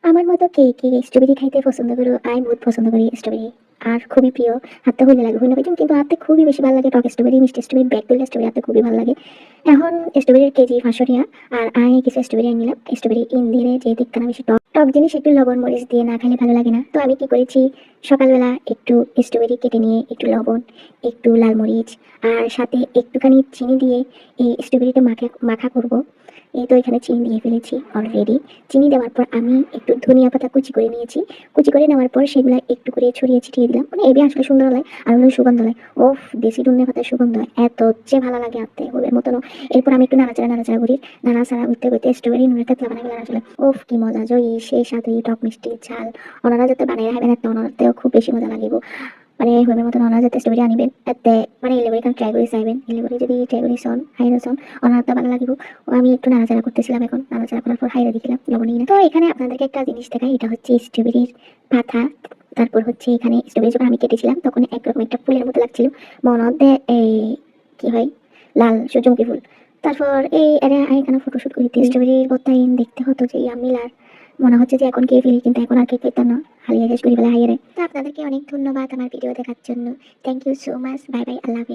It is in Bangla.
আমার মতো কে কে স্ট্রবেরি খাইতে পছন্দ করো? আমি বহুত পছন্দ করি স্ট্রবেরি। আর খুবই প্রিয়। হাতটা হইলে লাগে হইনা পাইতাম কিন্তু হাতে খুবই বেশি ভালো লাগে টক স্ট্রবেরি, মিষ্টি স্ট্রবেরি, ব্যাক করলে স্ট্রবেরি হাতে খুবই ভালো লাগে। এখন স্ট্রবেরির কেজি 500 টিয়া। আর আমি কিছু স্ট্রবেরি আনি নিলাম। স্ট্রবেরি ইন্দিরে যে দিকখানা বেশি টক টক জিনিস একটু লবণ মরিচ দিয়ে না খেলে ভালো লাগে না। তো আমি কি করেছি, সকালবেলা একটু স্ট্রবেরি কেটে নিয়ে একটু লবণ, একটু লাল মরিচ আর সাথে একটুখানি চিনি দিয়ে এই স্ট্রবেরিটা মাখা মাখা করব। এই তো এখানে চিনি দিয়ে ফেলেছি অলরেডি। চিনি দেওয়ার পর আমি একটু ধনিয়া পাতা কুচি করে নিয়েছি। কুচি করে নেওয়ার পর সেগুলা একটু করে ছড়িয়ে ছিটিয়ে দিলাম। মানে এবি আসলে সুন্দর হয় আর হলো সুগন্ধ হয়। ওফ, দেশি ধনিয়া পাতার সুগন্ধ হয় এত যে ভালো লাগে আনতে ওদের মতন। এরপর আমি একটু নাড়াচাড়া নাড়াচাড়া করি। নাড়াচাড়া করতে করতে স্ট্রবেরি নুনের তেতলা বানাই গেলাম আসলে। ওফ, কি মজা জয়ী সেই সাথে টক মিষ্টি ঝাল। ওনারা যাতে বানিয়ে খাবেন একটা ওনারতেও খুব বেশি মজা লাগিব। মানে হইমের মতন ওনারা যাতে স্ট্রবেরি আনিবেন এতে মানে ইলেবরি কারণ ট্রাই করে চাইবেন। ইলেবরি যদি ট্রাই করে সন হাইরা সন ওনারটা ভালো লাগিব। ও আমি একটু নাড়াচাড়া করতেছিলাম, এখন নাড়াচাড়া করার পর হাইরা দিছিলাম লবণই না। তো এখানে আপনাদেরকে একটা জিনিস দেখাই, এটা হচ্ছে স্ট্রবেরির পাতা। তারপর হচ্ছে এখানে স্ট্রবেরি যখন আমি কেটেছিলাম তখন একরকম একটা ফুলের মতো লাগছিল মনে হচ্ছে এই কি হয় লাল সূর্যমুখী ফুল। তারপর এই এরা এখানে ফটোশুট করিতে স্ট্রবেরির বত্তাই দেখতে হতো যে ইয়ামিলার মনে হচ্ছে যে এখন কে ফেলি কিন্তু এখন আর কে পেতাম না, হারিয়ে শেষ করি ফেলে হাইয়ারে। তো আপনাদেরকে অনেক ধন্যবাদ আমার ভিডিও দেখার জন্য। Thank you so much, bye bye, আল্লাহ হাফিজ।